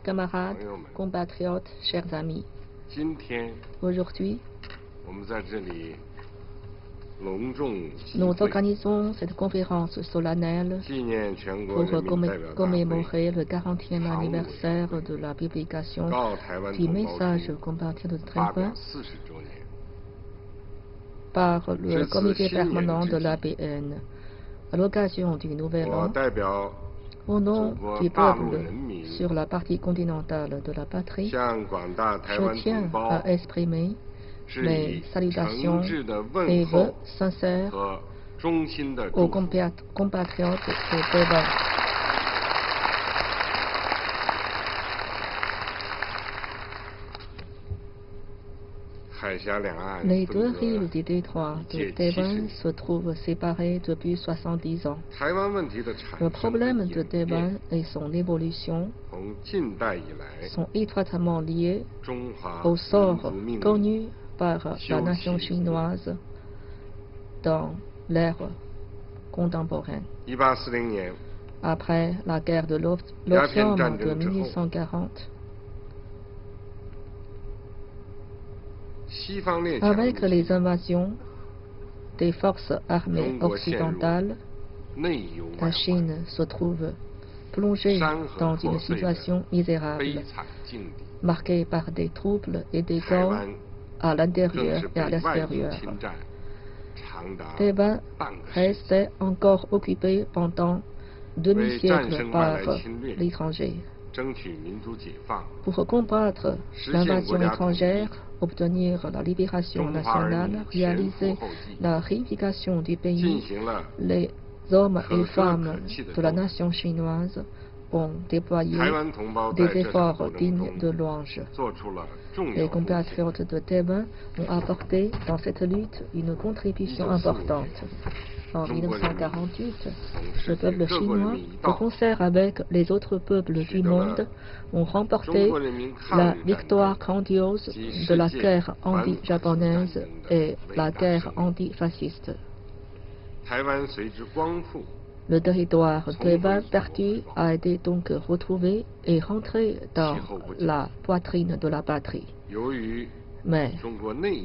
Camarades, compatriotes, chers amis, aujourd'hui, nous organisons cette conférence solennelle pour commémorer le 40e anniversaire de la publication du message combattant de Taïwan par le comité permanent de l'APN. À l'occasion du Nouvel An, au nom du peuple sur la partie continentale de la patrie, je tiens à exprimer mes salutations et vœux sincères aux compatriotes de Taïwan. Les deux rives du détroit de Taïwan se trouvent séparées depuis 70 ans. Le problème de Taïwan et son évolution sont étroitement liés au sort connu par la nation chinoise dans l'ère contemporaine. Après la guerre de l'opium de 1840, avec les invasions des forces armées occidentales, la Chine se trouve plongée dans une situation misérable, marquée par des troubles et des guerres à l'intérieur et à l'extérieur. Taïwan restait encore occupé pendant demi-siècle par l'étranger. Pour combattre l'invasion étrangère, obtenir la libération nationale, réaliser la réunification du pays, les hommes et femmes de la nation chinoise ont déployé des efforts dignes de louange. Les compatriotes de Taïwan ont apporté dans cette lutte une contribution importante. En 1948, le peuple chinois, de concert avec les autres peuples du monde, ont remporté la victoire grandiose de la guerre anti-japonaise et la guerre antifasciste. Le territoire Taïwan perdu a été donc retrouvé et rentré dans la poitrine de la patrie. Mais,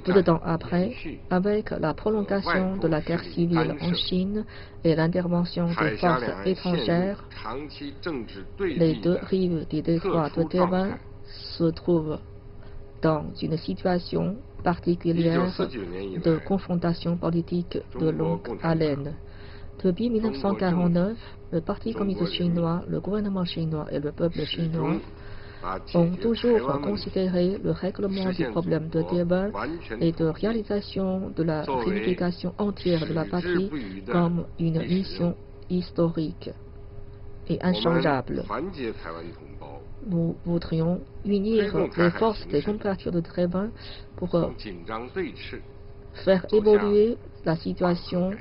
peu de temps après, avec la prolongation de la guerre civile en Chine et l'intervention des forces étrangères, les deux rives du détroit de Taïwan se trouvent dans une situation particulière de confrontation politique de longue haleine. Depuis 1949, le Parti communiste chinois, le gouvernement chinois et le peuple chinois ont toujours considéré le règlement du problème de Taïwan et de réalisation de la réunification entière de la patrie comme une mission historique et inchangeable. Nous voudrions unir les forces des compatriotes de Taïwan pour faire évoluer la situation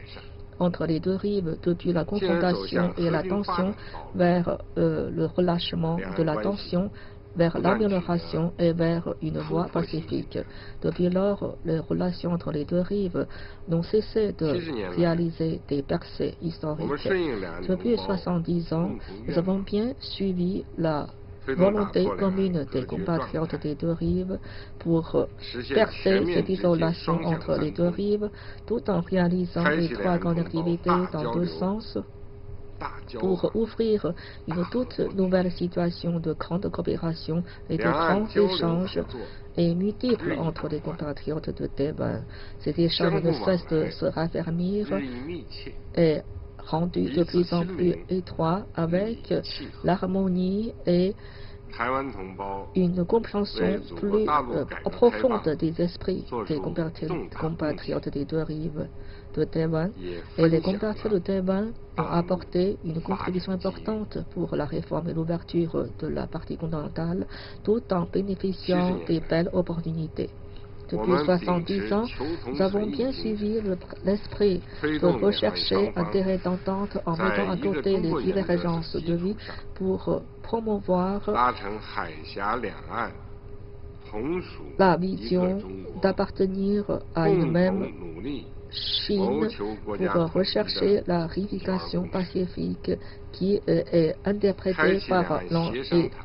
entre les deux rives depuis la confrontation et la tension vers le relâchement de la tension, vers l'amélioration et vers une voie pacifique. Depuis lors, les relations entre les deux rives n'ont cessé de réaliser des percées historiques. Depuis 70 ans, nous avons bien suivi la volonté commune des compatriotes des deux rives pour percer cette isolation entre les deux rives tout en réalisant les trois grandes activités dans deux sens pour ouvrir une toute nouvelle situation de grande coopération et de grands échanges et multiples entre les compatriotes de Taïwan. Ces échanges ne cessent de se raffermir et rendus de plus en plus étroits avec l'harmonie et une compréhension plus profonde des esprits des compatriotes des deux rives de Taïwan. Et les compatriotes de Taïwan ont apporté une contribution importante pour la réforme et l'ouverture de la partie continentale tout en bénéficiant des belles opportunités. Depuis 70 ans, nous avons bien suivi l'esprit de rechercher un terrain d'entente en mettant à côté les divergences de vie pour promouvoir la vision d'appartenir à une même Chine pour rechercher la réunification pacifique qui est interprété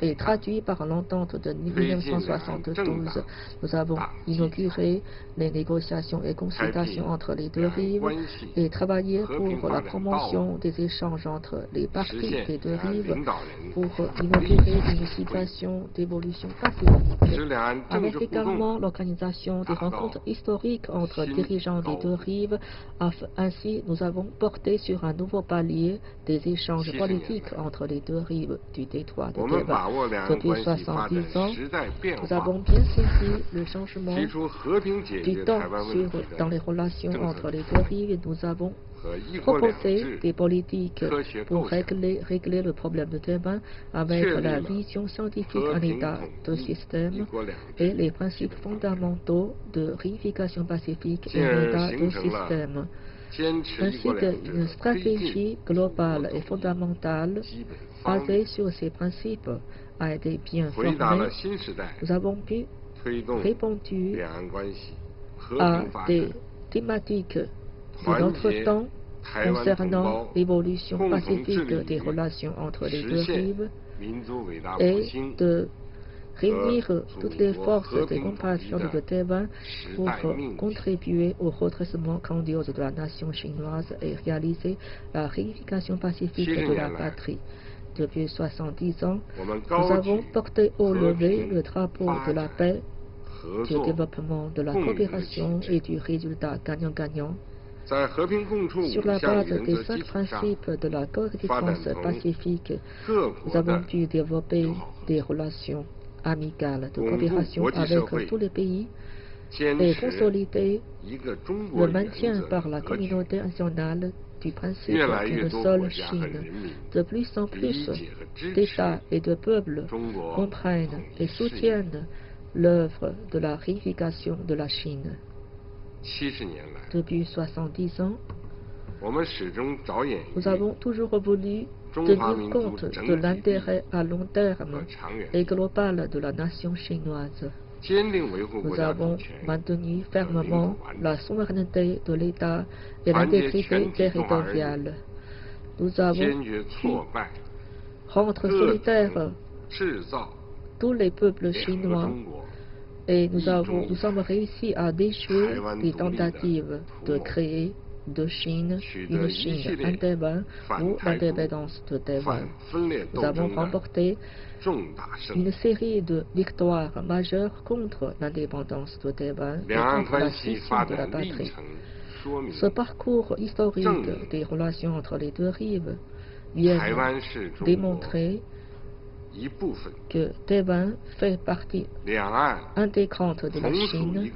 et traduit par l'entente de 1972. Nous avons inauguré les négociations et consultations entre les deux rives et travaillé pour la promotion des échanges entre les parties des deux rives pour inaugurer une situation d'évolution pacifique, avec également l'organisation des rencontres historiques entre dirigeants des deux rives. Ainsi, nous avons porté sur un nouveau palier des échanges politiques entre les deux rives du détroit de Taïwan. Depuis 70 ans, nous avons bien saisi le changement du temps dans les relations entre les deux rives. Nous avons proposé des politiques pour régler le problème de Taïwan avec la vision scientifique en état de système et les principes fondamentaux de réunification pacifique et en état de système, ainsi qu'une stratégie globale et fondamentale basée sur ces principes a été bien formée. Nous avons pu répondre à des thématiques de notre temps concernant l'évolution pacifique des relations entre les deux rives et de réunir toutes les forces des compatriotes de Taïwan pour contribuer au redressement grandiose de la nation chinoise et réaliser la réunification pacifique de la patrie. Depuis 70 ans, nous avons porté au lever le drapeau de la paix, du développement, de la coopération et du résultat gagnant-gagnant. Sur la base des 5 principes de la coexistence pacifique, nous avons pu développer des relations amicales de coopération avec tous les pays et consolider le maintien par la communauté nationale du principe d'une seule Chine. De plus en plus d'États et de peuples comprennent et soutiennent l'œuvre de la réunification de la Chine. Depuis 70 ans, nous avons toujours voulu tenir compte de l'intérêt à long terme et global de la nation chinoise. Nous avons maintenu fermement la souveraineté de l'État et l'intégrité territoriale. Nous avons pu rendre solitaires tous les peuples chinois et nous sommes réussi à déjouer les tentatives de créer une Chine indépendante ou l'indépendance de Taïwan. Nous avons remporté une série de victoires majeures contre l'indépendance de Taïwan et contre la scission de la patrie. Ce parcours historique des relations entre les deux rives vient démontrer que Taïwan fait partie intégrante de la Chine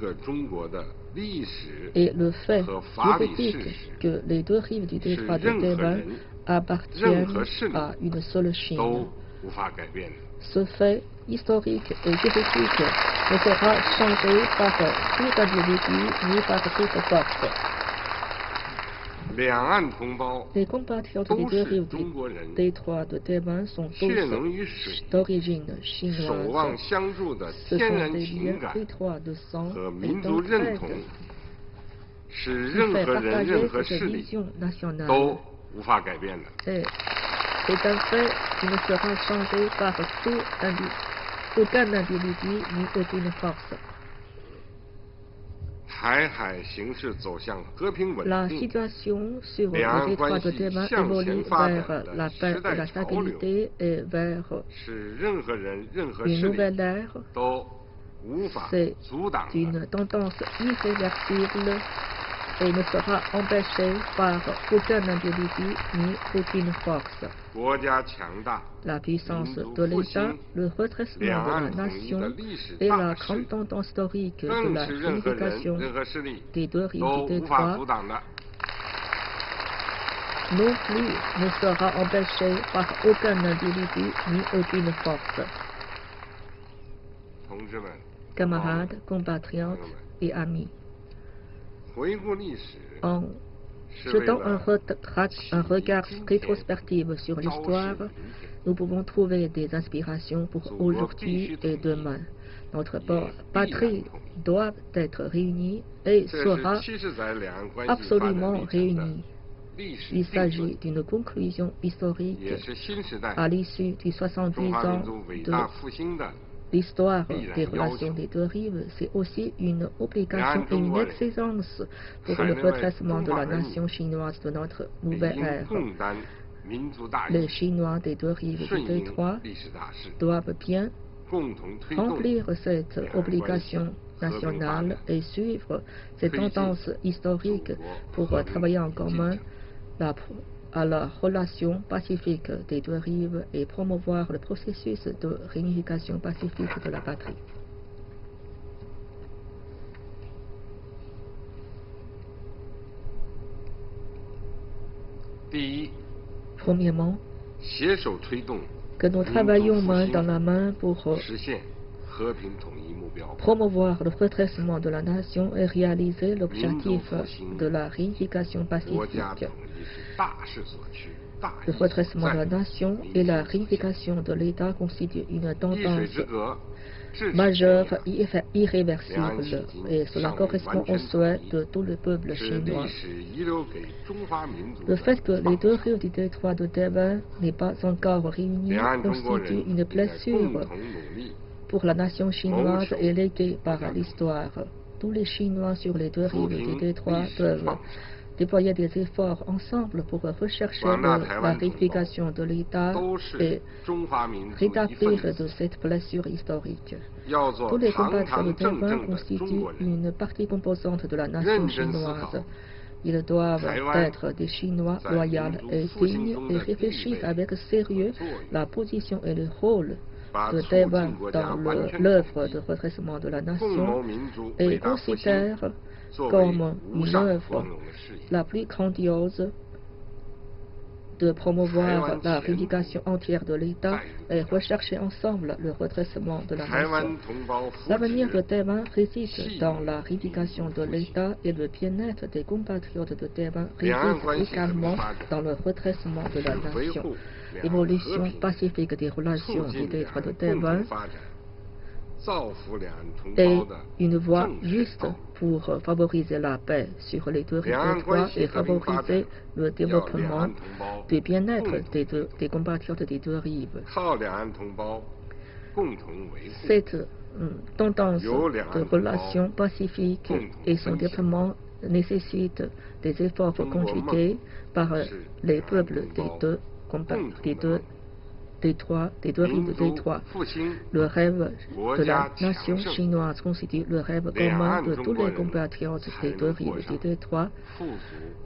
et le fait juridique que les deux rives du détroit de Taïwan appartiennent à une seule Chine. Ce fait historique et juridique ne sera changé par tout individu ni par toute force. Les compatriotes des deux rives du détroit de Taïwan sont tous d'origine chinoise. Ce sont des liens étroits de sang et d'entraide qui fait partager cette vision nationale. Et c'est un fait qui ne sera changé par aucun individu ni aucune force. La situation sur le détroit de Taïwan évolue vers la paix et la stabilité et vers une nouvelle ère. C'est une tendance irréversible et ne sera empêché par aucun individu ni aucune force. La puissance de l'État, le redressement de la nation et la grande tendance historique de la réunification des deux rives du détroit non plus ne sera empêché par aucun individu ni aucune force. Camarades, compatriotes et amis, en jetant un regard rétrospectif sur l'histoire, nous pouvons trouver des inspirations pour aujourd'hui et demain. Notre patrie doit être réunie et sera absolument réunie. Il s'agit d'une conclusion historique à l'issue des 70 ans de l'histoire des relations des deux rives. C'est aussi une obligation et une exigence pour le redressement de la nation chinoise de notre nouvelle ère. Les Chinois des deux rives du détroit doivent bien remplir cette obligation nationale et suivre ces tendances historiques pour travailler en commun à la relation pacifique des deux rives et promouvoir le processus de réunification pacifique de la patrie. Premièrement, que nous travaillons main dans la main pour promouvoir le redressement de la nation et réaliser l'objectif de la réunification pacifique. Le redressement de la nation et la réunification de l'État constituent une tendance majeure irréversible et cela correspond au souhait de tout le peuple chinois. Le fait que les deux rives du détroit de Taïwan n'aient pas encore réuni constitue une blessure pour la nation chinoise et léguée par l'histoire. Tous les Chinois sur les deux rives du détroit doivent déployer des efforts ensemble pour rechercher la réunification de l'État et rétablir de cette blessure historique. Tous les compatriotes de Taïwan constituent une partie composante de la nation chinoise. Ils doivent être des Chinois loyaux et dignes et réfléchir avec sérieux la position et le rôle de Taïwan dans l'œuvre de redressement de la nation et considèrent comme une œuvre la plus grandiose de promouvoir la réunification entière de l'État et rechercher ensemble le redressement de la nation. L'avenir de Taïwan réside dans la réunification de l'État et le bien-être des compatriotes de Taïwan réside également dans le redressement de la nation. L'évolution pacifique des relations du détroit de Taïwan est une voie juste pour favoriser la paix sur les deux rives détroits et favoriser le développement du bien-être des compatriotes des deux rives. Cette tendance de relations pacifiques et son développement nécessite des efforts conjugués par les peuples des deux rives de détroit. Le rêve de la nation chinoise constitue le rêve commun de tous les compatriotes des deux rives du détroit.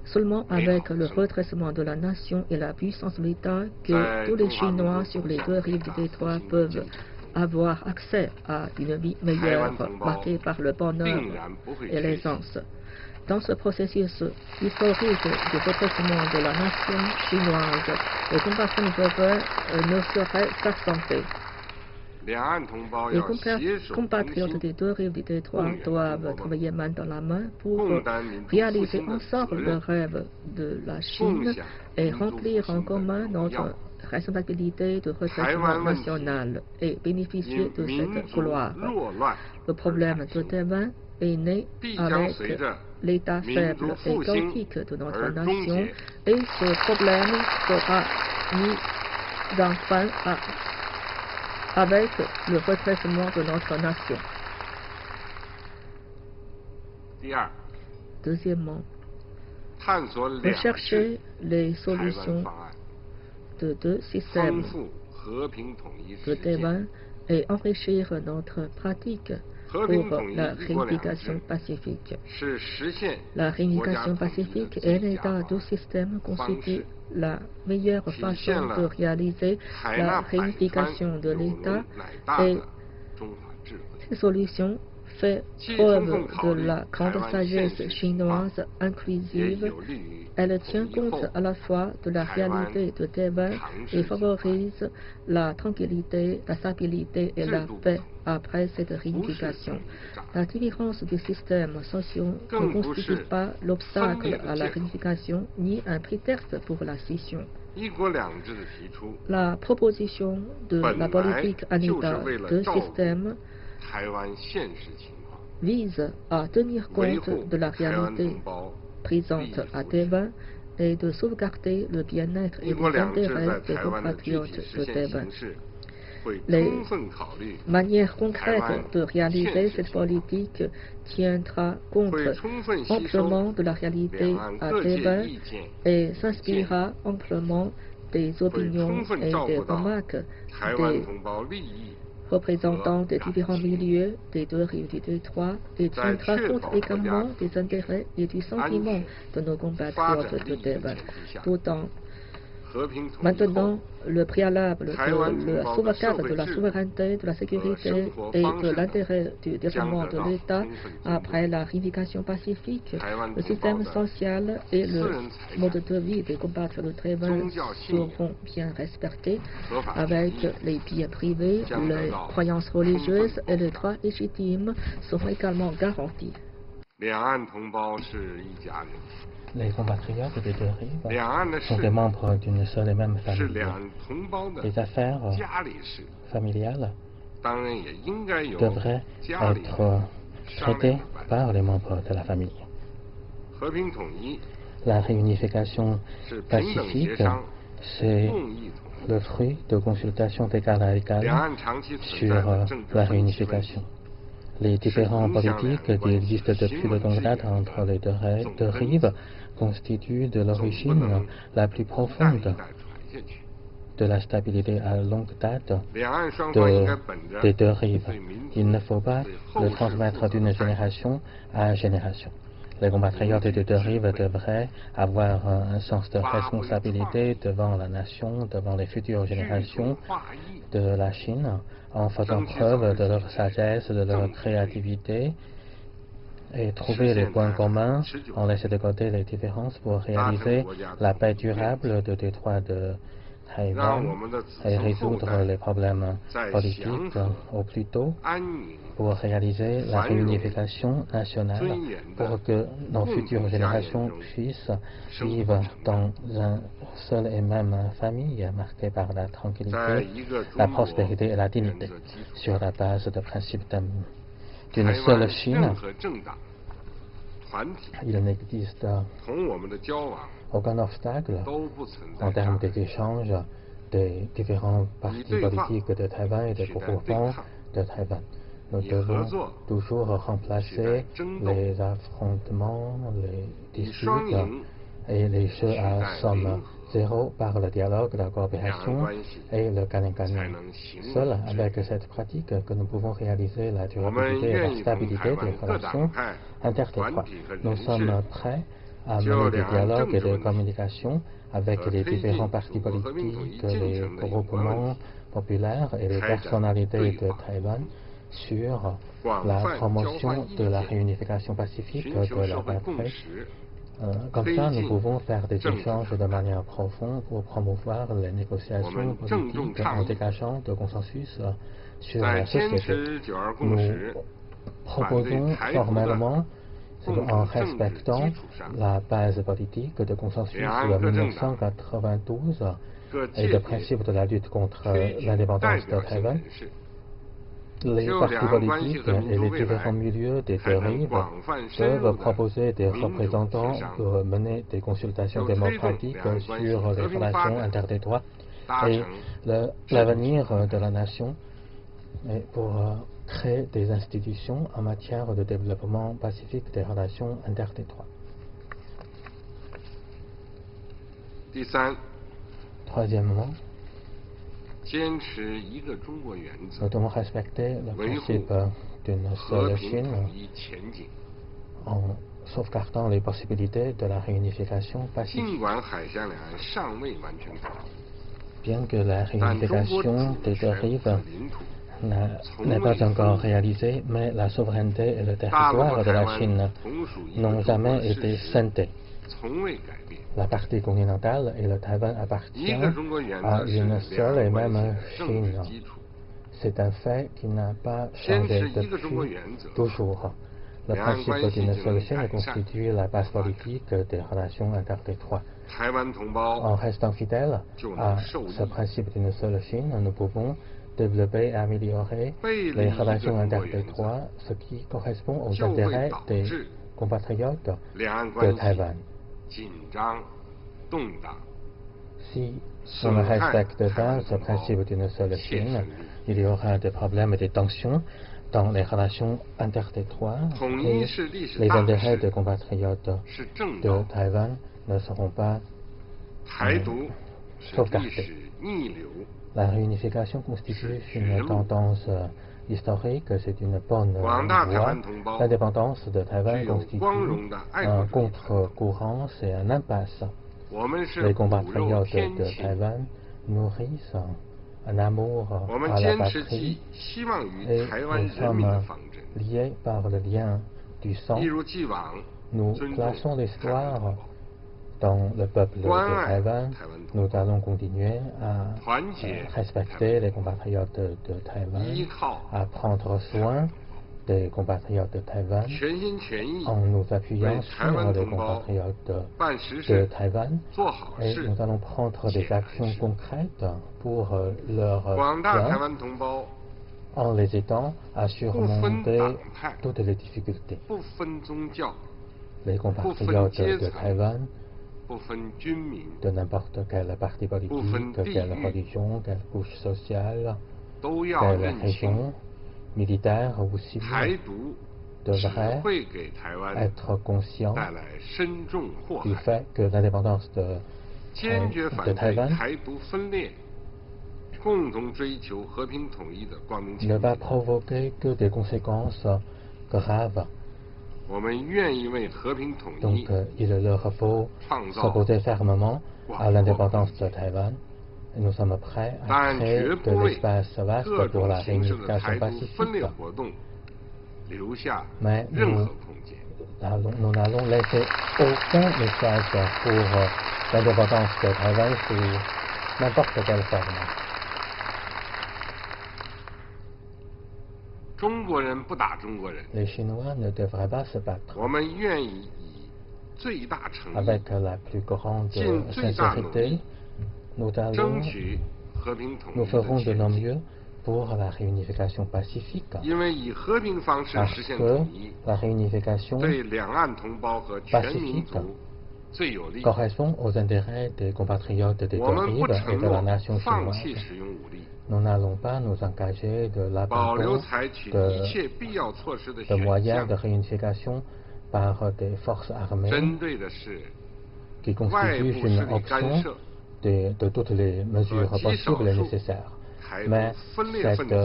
Seulement avec le redressement de la nation et la puissance de l'État que tous les Chinois sur les deux rives du détroit peuvent avoir accès à une vie meilleure, marquée par le bonheur et l'aisance. Dans ce processus historique du redressement de la nation chinoise, les compatriotes ne seraient s'absenter. Les compatriotes des deux rives du détroit doivent travailler main dans la main pour réaliser ensemble le rêve de la Chine et remplir en commun notre responsabilité de redressement national et bénéficier de cette gloire. Le problème de Taïwan est né avec l'état faible et chaotique de notre nation et ce problème sera mis en fin avec le redressement de notre nation. Deuxièmement, rechercher les solutions de deux systèmes de Taïwan et enrichir notre pratique pour la réunification pacifique. La réunification pacifique et l'état du système constituent la meilleure façon de réaliser la réunification de l'État et ces solutions fait preuve de la grande sagesse chinoise inclusive. Elle tient compte à la fois de la réalité de Taïwan et favorise la tranquillité, la stabilité et la paix après cette réunification. La différence des systèmes sociaux ne constitue pas l'obstacle à la réunification ni un prétexte pour la scission. La proposition de la politique en état de système vise à tenir compte de la réalité présente à Taïwan est de sauvegarder le bien-être et les intérêts des compatriotes de Taïwan. Les manières concrètes de réaliser cette politique tiendra compte amplement de la réalité à Taïwan et s'inspirera amplement des opinions et des remarques des représentants des différents milieux des deux rives du détroit et tiendra compte également des intérêts et du sentiment de nos compatriotes de Taïwan, tout en maintenant le préalable de la sauvegarde de la souveraineté, de la sécurité et de l'intérêt du développement de l'État après la réunification pacifique, le système social et le mode de vie des compatriotes de Taïwan seront bien respectés avec les biens privés, les croyances religieuses et les droits légitimes seront également garantis. Les compatriotes des deux rives sont des membres d'une seule et même famille. Les affaires familiales devraient être traitées par les membres de la famille. La réunification pacifique, c'est le fruit de consultations d'égal à égal sur la réunification. Les différents politiques qui existent depuis de longue date entre les deux rives constituent de l'origine la plus profonde de la stabilité à longue date des deux rives. Il ne faut pas le transmettre d'une génération à génération. Les compatriotes des deux rives devraient avoir un sens de responsabilité devant la nation, devant les futures générations de la Chine, en faisant preuve de leur sagesse, de leur créativité et trouver les points communs, en laissant de côté les différences pour réaliser la paix durable du détroit de Taïwan et résoudre les problèmes politiques au plus tôt pour réaliser la réunification nationale pour que nos futures générations puissent vivre dans une seule et même famille marquée par la tranquillité, la prospérité et la dignité sur la base de principes d'une seule Chine. Il n'existe aucun obstacle en termes d'échanges des différents partis politiques de Taïwan et des groupements de Taïwan. Nous devons toujours remplacer les affrontements, les disputes et les jeux à somme zéro par le dialogue, la coopération et le gagnant-gagnant. Seul avec cette pratique que nous pouvons réaliser la durabilité et la stabilité des relations intertétroites. Nous sommes prêts à mener des dialogues et des communications avec les différents partis politiques, les groupements populaires et les personnalités de Taïwan sur la promotion de la réunification pacifique de la patrie. Comme ça, nous pouvons faire des échanges de manière profonde pour promouvoir les négociations politiques en dégageant de consensus sur la société. Nous proposons formellement, en respectant la base politique de consensus de 1992 et le principe de la lutte contre l'indépendance de Taïwan, les partis politiques et les différents milieux des deux rives peuvent proposer des représentants pour mener des consultations démocratiques sur les relations intertétroites et l'avenir de la nation et pour créer des institutions en matière de développement pacifique des relations intertétroites. Troisièmement, nous devons respecter le principe d'une seule Chine en sauvegardant les possibilités de la réunification pacifique. Bien que la réunification des deux rives n'est pas encore réalisée, mais la souveraineté et le territoire de la Chine n'ont jamais été scindés. La partie continentale et le Taïwan appartiennent à une seule et même Chine. C'est un fait qui n'a pas changé depuis toujours. Le principe d'une seule Chine constitue la base politique des relations intertétroites. En restant fidèles à ce principe d'une seule Chine, nous pouvons développer et améliorer les relations intertétroites, ce qui correspond aux intérêts des compatriotes de Taïwan. Si on ne respecte pas ce principe d'une seule Chine, il y aura des problèmes et des tensions dans les relations interterritoires et les intérêts des compatriotes de Taïwan ne seront pas sauvegardés. La réunification constitue une tendance historique, c'est une bonne voie. L'indépendance de Taïwan constitue un contre-courant, c'est un impasse. Les compatriotes de Taïwan nourrissent un amour à la patrie et nous sommes liés par le lien du sang. Nous plaçons l'espoir dans le peuple de Taïwan. Nous allons continuer à respecter les compatriotes de Taïwan, à prendre soin des compatriotes de Taïwan en nous appuyant sur les compatriotes de Taïwan et nous allons prendre des actions concrètes pour leur bien en les aidant à surmonter toutes les difficultés. Les compatriotes de Taïwan, de n'importe quel parti politique, quelle religion, quelle couche sociale, quelle région, militaire ou civil, devraient être conscients du fait que l'indépendance de Taïwan ne va provoquer que des conséquences graves. Donc il leur faut s'opposer fermement à l'indépendance de Taïwan. Et nous sommes prêts à créer de l'espace vaste pour la réunification pacifique. Mais nous n'allons laisser aucun message pour l'indépendance de Taïwan sous n'importe quelle forme. Les Chinois ne devraient pas se battre. Avec la plus grande sincérité, nous ferons de nos mieux pour la réunification pacifique. Parce que la réunification pacifique correspond aux intérêts des compatriotes des deux rives et de la nation chinoise. Nous n'allons pas nous engager de l'abandon de moyens de réunification par des forces armées qui constituent une option de toutes les mesures possibles et nécessaires. Mais cette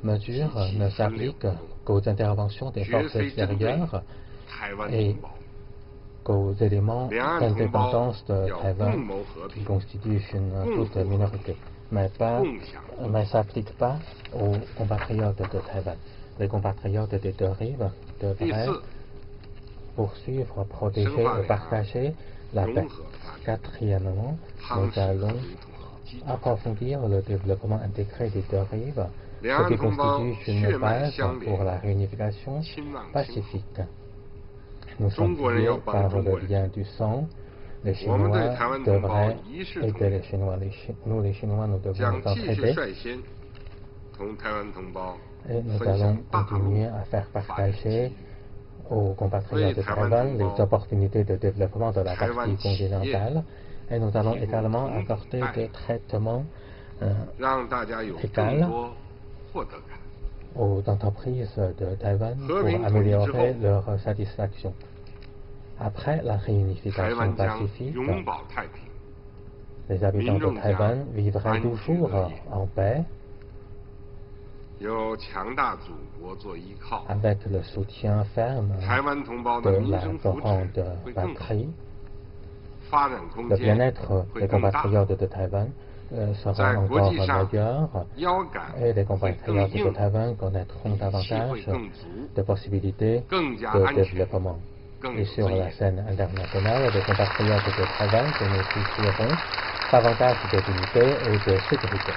mesure ne s'applique qu'aux interventions des forces extérieures et qu'aux éléments d'indépendance de Taïwan qui constituent une toute minorité, mais ne s'applique pas aux compatriotes de Taïwan. Les compatriotes des deux rives devraient poursuivre, protéger et partager la paix. Quatrièmement, nous allons approfondir le développement intégré des deux rives, ce qui constitue une base pour la réunification pacifique. Nous sommes liés par le lien du sang. Les Chinois devraient aider les Chinois. Nous, les Chinois, nous devons nous entraider. Et nous allons continuer à faire partager aux compatriotes de Taïwan les opportunités de développement de la partie continentale. Et nous allons également apporter des traitements égaux aux entreprises de Taïwan pour améliorer leur satisfaction. Après la réunification pacifique, les habitants de Taïwan vivraient toujours en paix avec le soutien ferme de la grande patrie. Le bien-être des compatriotes de Taïwan sera encore meilleur et les compatriotes de Taïwan connaîtront davantage de possibilités de développement. Et sur la scène internationale, les compatriotes de Taïwan bénéficieront davantage de dignité et de sécurité.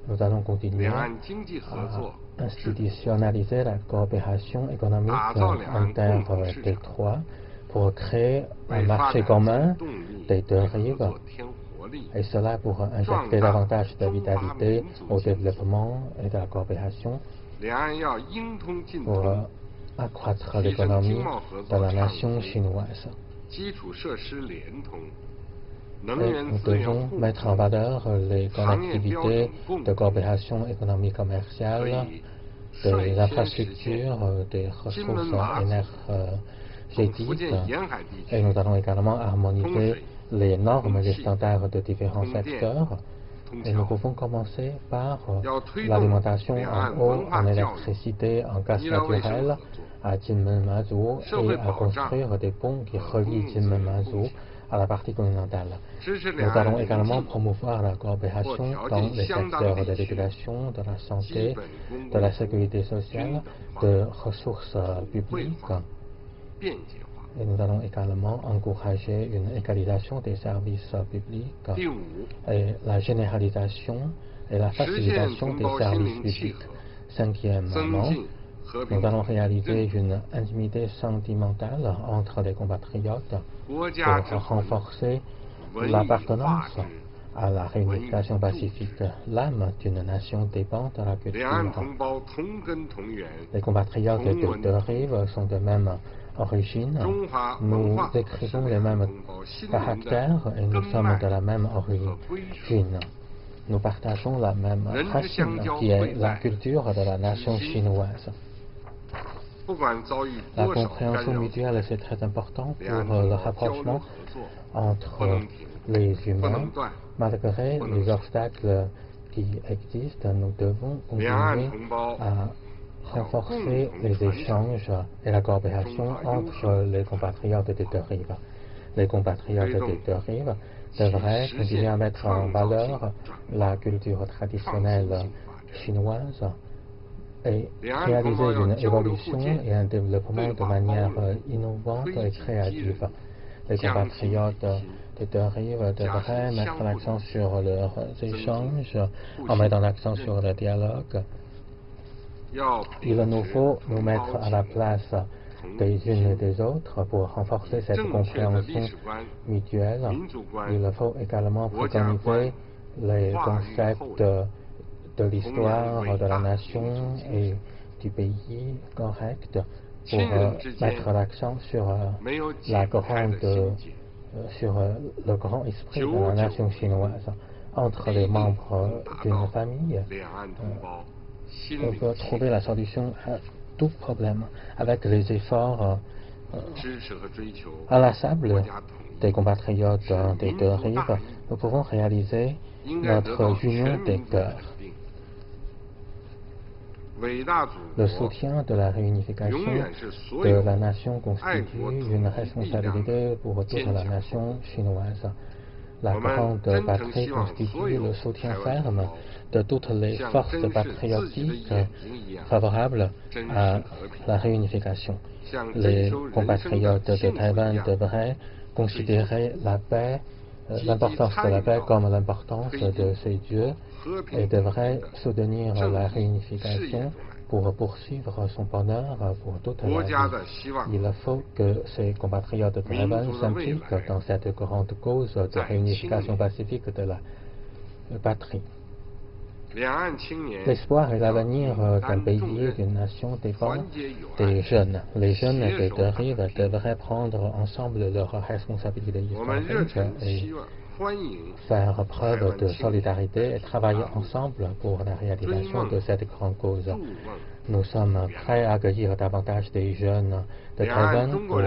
Nous allons continuer à institutionnaliser la coopération économique inter-détroit pour créer un marché commun des deux rives, et cela pour injecter davantage de vitalité au développement et de la coopération, pour accroître l'économie de la nation chinoise. Et nous devons mettre en valeur les connectivités de coopération économique commerciale, des infrastructures, des ressources énergétiques, et nous allons également harmoniser les normes et les standards de différents secteurs. Et nous pouvons commencer par l'alimentation en eau, en électricité, en gaz naturel à Jinmen-Mazhou et à construire des ponts qui relient Jinmen-Mazhou à la partie continentale. Nous allons également promouvoir la coopération dans les secteurs de l'éducation, de la santé, de la sécurité sociale, de ressources publiques. Et nous allons également encourager une égalisation des services publics et la généralisation et la facilitation des services publics. Cinquièmement, nous allons réaliser une intimité sentimentale entre les compatriotes pour renforcer l'appartenance à la réunification pacifique. L'âme d'une nation dépend de la culture. Les compatriotes des deux rives sont de même origine. Nous décrivons les mêmes caractères et nous sommes de la même origine. Nous partageons la même racine qui est la culture de la nation chinoise. La compréhension mutuelle, c'est très important pour le rapprochement entre les humains. Malgré les obstacles qui existent, nous devons continuer à renforcer les échanges et la coopération entre les compatriotes des deux rives. Les compatriotes des deux rives devraient continuer à mettre en valeur la culture traditionnelle chinoise et réaliser une évolution et un développement de manière innovante et créative. Les compatriotes des deux rives devraient mettre l'accent sur leurs échanges en mettant l'accent sur le dialogue. Il nous faut nous mettre à la place des unes et des autres pour renforcer cette compréhension mutuelle. Il faut également préconiser les concepts de l'histoire de la nation et du pays correct pour mettre l'accent sur sur le grand esprit de la nation chinoise. Entre les membres d'une famille, on peut trouver la solution à tout problème avec les efforts inlassables des compatriotes des deux rives. Nous pouvons réaliser notre union des cœurs. Le soutien de la réunification de la nation constitue une responsabilité pour toute la nation chinoise. La grande patrie constitue le soutien ferme de toutes les forces patriotiques favorables à la réunification. Les compatriotes de Taïwan devraient considérer la paix, l'importance de la paix comme l'importance de ses dieux et devraient soutenir la réunification pour poursuivre son bonheur pour toute la vie. Il faut que ces compatriotes de Taïwan s'impliquent dans cette grande cause de réunification pacifique de la patrie. L'espoir et l'avenir d'un pays et d'une nation dépendent des jeunes. Les jeunes des deux rives devraient prendre ensemble leurs responsabilités historiques et faire preuve de solidarité et travailler ensemble pour la réalisation de cette grande cause. Nous sommes prêts à accueillir davantage des jeunes de Taïwan pour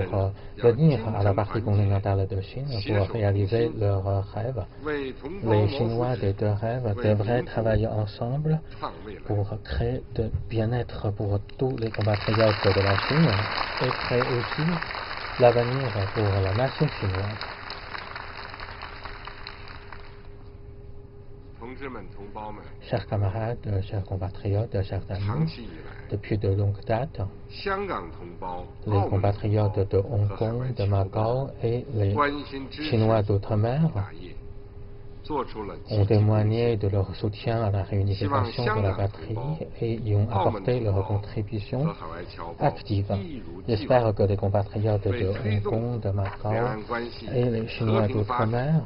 venir à la partie continentale de Chine pour réaliser leurs rêves. Les Chinois des deux rêves devraient travailler ensemble pour créer de bien-être pour tous les compatriotes de la Chine et créer aussi l'avenir pour la nation chinoise. Chers camarades, chers compatriotes, chers amis, depuis de longues dates, les compatriotes de Hong Kong, de Macao et les Chinois d'outre-mer ont témoigné de leur soutien à la réunification de la patrie et y ont apporté leur contribution active. J'espère que les compatriotes de Hong Kong, de Macao et les Chinois d'outre-mer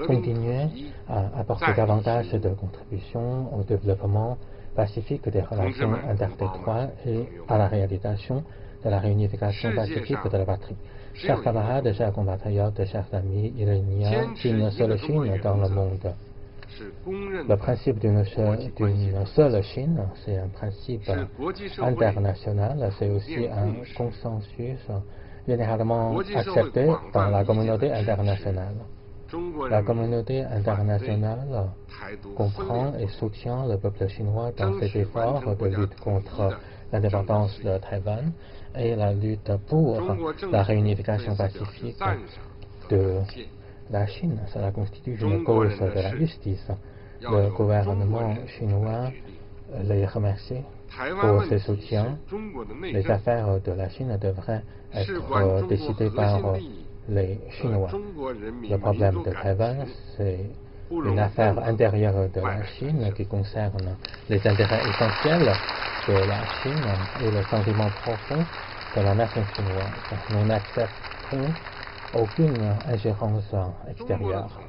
continuer à apporter davantage de contributions au développement pacifique des relations intertétroites et à la réalisation de la réunification pacifique de la patrie. Chers camarades, chers compatriotes, chers amis, il n'y a qu'une seule Chine dans le monde. Le principe d'une seule Chine, c'est un principe international, c'est aussi un consensus généralement accepté dans la communauté internationale. La communauté internationale comprend et soutient le peuple chinois dans ses efforts de lutte contre l'indépendance de Taïwan et la lutte pour la réunification pacifique de la Chine. Cela constitue une cause de la justice. Le gouvernement chinois les remercie pour ses soutiens. Les affaires de la Chine devraient être décidées par les Chinois. Le problème de Taïwan, c'est une affaire intérieure de la Chine qui concerne les intérêts essentiels de la Chine et le sentiment profond de la nation chinoise. Nous n'accepterons aucune ingérence extérieure.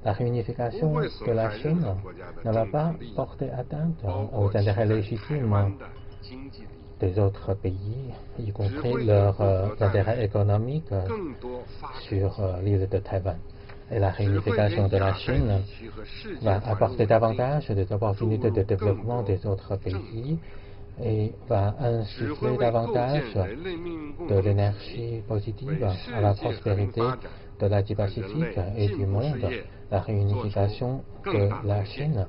La réunification de la Chine ne va pas porter atteinte aux intérêts légitimes des autres pays, y compris leurs intérêts économiques sur l'île de Taïwan. Et la réunification de la Chine va apporter davantage des opportunités de développement des autres pays et va insuffler davantage de l'énergie positive à la prospérité de l'Asie-Pacifique et du monde. La réunification de la Chine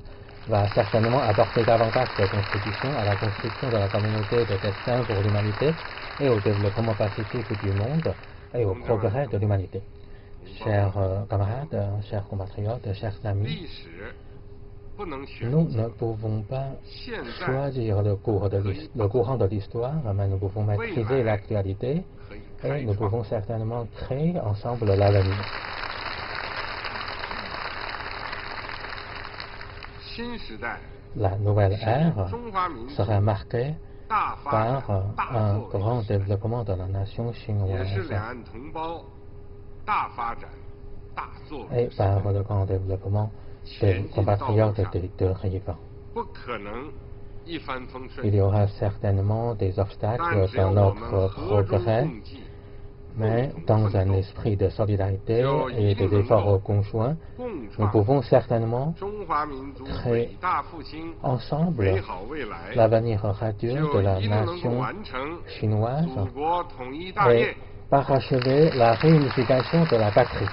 va certainement apporter davantage de contributions à la construction de la communauté de destin pour l'humanité et au développement pacifique du monde et au progrès de l'humanité. Chers camarades, chers compatriotes, chers amis, nous ne pouvons pas choisir le courant de l'histoire, mais nous pouvons maîtriser l'actualité et nous pouvons certainement créer ensemble l'avenir. La nouvelle ère sera marquée par un grand développement de la nation chinoise et par le grand développement des compatriotes des deux rives. Il y aura certainement des obstacles dans notre progrès, mais dans un esprit de solidarité et des efforts conjoints, nous pouvons certainement créer ensemble l'avenir radieux de la nation chinoise et parachever la réunification de la patrie.